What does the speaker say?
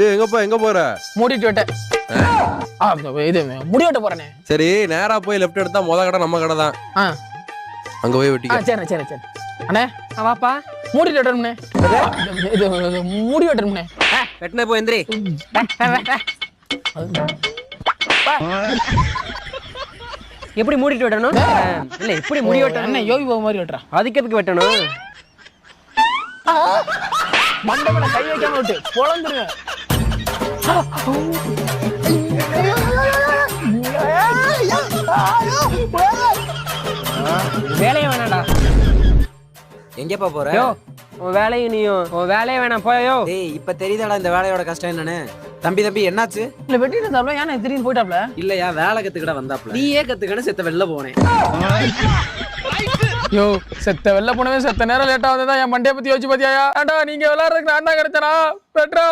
எங்கப்பா எங்க போற? மூடிட்டு விட்டேன். இது முடி வெட்ட போறேனே. சரி நேரா போய் லெஃப்ட் எடுத்தா முத கடை நம்ம கடை தான். அங்க போய் வெட்டிக்க. சரி சரி சரி அண்ணே வாப்பா மூடிட்டு வெட்டணும்னே. இது முடி வெட்டணும்னே. வெட்டின போ எந்திரி. எப்படி மூடிட்டு வெட்டணும்? இல்ல எப்படி முடி வெட்டணும்? என்ன யோகி பாபு மாதிரி வெட்டுறா? அதுக்கு எதுக்கு வெட்டணும்? மண்டபல கை வைக்காம விட்டு பொளந்துருவேன். வேலையே வேணாடா. எங்கப்பா போற? உன் வேலையும் நீயும் உன் வேலையே வேணாம் போயோ. டேய் இப்ப தெரியுதாடா இந்த வேலையோட கஷ்டம் என்னன்னு. தம்பி என்னாச்சு? இல்ல வெட்டிட்டு இருந்தாப்ல ஏன்னா திடீர்னு போயிட்டாப்ல. இல்லையா வேலை கத்துக்கிட வந்தாப்ல. நீயே கத்துக்கணும் செத்த வெளில போனேன். யோ செத்த வெளில போனவே செத்த நேரம் லேட்டா வந்ததா என் மண்டைய பத்தி யோசிச்சு பாத்தியா? ஏன்டா நீங்க விளையாடுறதுக்கு நான் தான் கிடைச்சனா? பெட்ரா